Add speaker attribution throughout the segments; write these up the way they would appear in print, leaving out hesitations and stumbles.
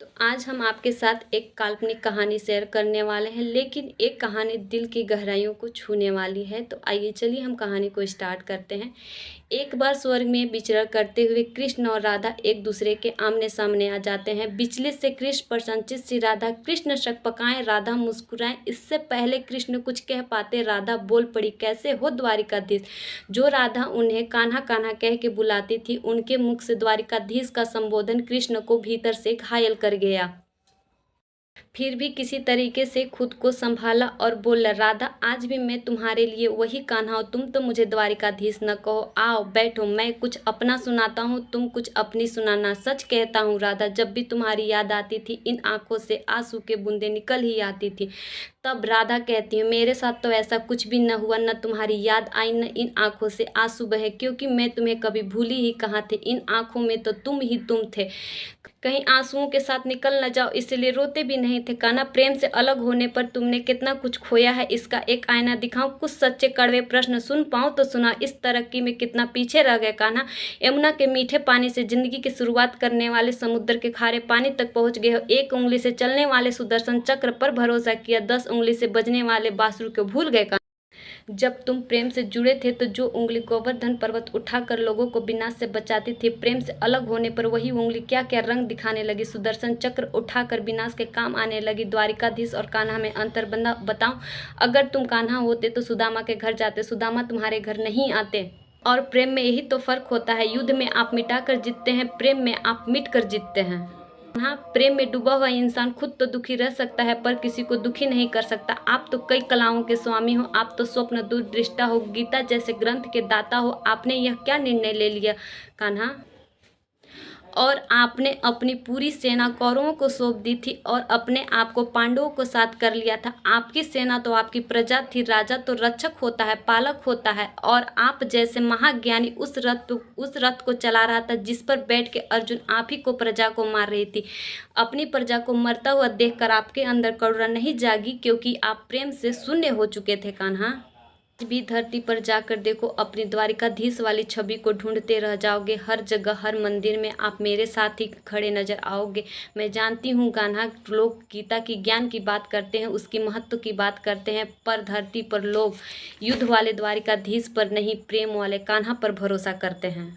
Speaker 1: तो आज हम आपके साथ एक काल्पनिक कहानी शेयर करने वाले हैं, लेकिन एक कहानी दिल की गहराइयों को छूने वाली है। तो आइए चलिए हम कहानी को स्टार्ट करते हैं। एक बार स्वर्ग में विचरण करते हुए कृष्ण और राधा एक दूसरे के आमने सामने आ जाते हैं। विचलित से कृष्ण पर संचित सी राधा। कृष्ण शकपकाएं, राधा मुस्कुराएं। इससे पहले कृष्ण कुछ कह पाते राधा बोल पड़ी, कैसे हो द्वारिकाधीश। जो राधा उन्हें कान्हा कान्हा कह के बुलाती थी, उनके मुख से द्वारिकाधीश का संबोधन कृष्ण को भीतर से घायल कर गया। फिर भी किसी तरीके से खुद को संभाला और बोला, राधा आज भी मैं तुम्हारे लिए वही कान्हा हूँ। तुम तो मुझे द्वारिकाधीश न कहो। आओ बैठो, मैं कुछ अपना सुनाता हूँ, तुम कुछ अपनी सुनाना। सच कहता हूँ राधा, जब भी तुम्हारी याद आती थी इन आंखों से आंसू के बूंदें निकल ही आती थी। तब राधा कहती हूँ, मेरे साथ तो ऐसा कुछ भी न हुआ, न तुम्हारी याद आई, न इन आंखों से आंसू बहे, क्योंकि मैं तुम्हें कभी भूली ही कहाँ थे। इन आंखों में तो तुम ही तुम थे, कहीं आंसुओं के साथ निकल न जाओ, इसलिए रोते भी नहीं थे। कान्हा, प्रेम से अलग होने पर तुमने कितना कुछ खोया है, इसका एक आईना दिखाऊं, कुछ सच्चे कड़वे प्रश्न सुन पाऊं तो सुना, इस तरक्की में कितना पीछे रह गए कान्हा। यमुना के मीठे पानी से जिंदगी की शुरुआत करने वाले समुद्र के खारे पानी तक पहुंच गए हो। एक उंगली से चलने वाले सुदर्शन चक्र पर भरोसा किया, 10 उंगली से बजने वाले बांसुरी को भूल गए। जब तुम प्रेम से जुड़े थे तो जो उंगली गोवर्धन पर्वत उठाकर लोगों को विनाश से बचाती थी, प्रेम से अलग होने पर वही उंगली क्या क्या रंग दिखाने लगी, सुदर्शन चक्र उठाकर विनाश के काम आने लगी। द्वारिकाधीश और कान्हा में अंतर बताऊं, अगर तुम कान्हा होते तो सुदामा के घर जाते, सुदामा तुम्हारे घर नहीं आते। और प्रेम में यही तो फर्क होता है, युद्ध में आप मिटाकर जीतते हैं, प्रेम में आप मिट कर जीतते हैं। हाँ, प्रेम में डूबा हुआ इंसान खुद तो दुखी रह सकता है पर किसी को दुखी नहीं कर सकता। आप तो कई कलाओं के स्वामी हो, आप तो स्वप्न दूरदृष्टा हो, गीता जैसे ग्रंथ के दाता हो। आपने यह क्या निर्णय ले लिया कान्हा, और आपने अपनी पूरी सेना कौरवों को सौंप दी थी और अपने आप को पांडवों को साथ कर लिया था। आपकी सेना तो आपकी प्रजा थी, राजा तो रक्षक होता है, पालक होता है, और आप जैसे महाज्ञानी उस रथ को चला रहा था जिस पर बैठ के अर्जुन आप ही को प्रजा को मार रही थी। अपनी प्रजा को मरता हुआ देखकर आपके अंदर करुणा नहीं जागी, क्योंकि आप प्रेम से शून्य हो चुके थे कान्हा। आज भी धरती पर जाकर देखो, अपनी द्वारिकाधीश वाली छवि को ढूंढते रह जाओगे। हर जगह हर मंदिर में आप मेरे साथ ही खड़े नजर आओगे। मैं जानती हूँ कान्हा, लोग गीता की ज्ञान की बात करते हैं, उसकी महत्व की बात करते हैं, पर धरती पर लोग युद्ध वाले द्वारिकाधीश पर नहीं, प्रेम वाले कान्हा पर भरोसा करते हैं।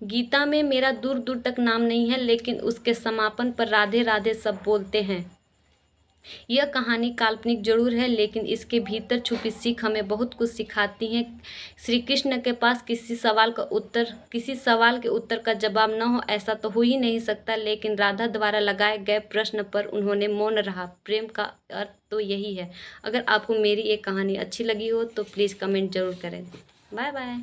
Speaker 1: गीता में मेरा दूर दूर तक नाम नहीं है, लेकिन उसके समापन पर राधे राधे सब बोलते हैं। यह कहानी काल्पनिक जरूर है, लेकिन इसके भीतर छुपी सीख हमें बहुत कुछ सिखाती है। श्री कृष्ण के पास किसी सवाल के उत्तर का जवाब न हो, ऐसा तो हो ही नहीं सकता, लेकिन राधा द्वारा लगाए गए प्रश्न पर उन्होंने मौन रहा। प्रेम का अर्थ तो यही है। अगर आपको मेरी ये कहानी अच्छी लगी हो तो प्लीज़ कमेंट जरूर करें। Bye bye.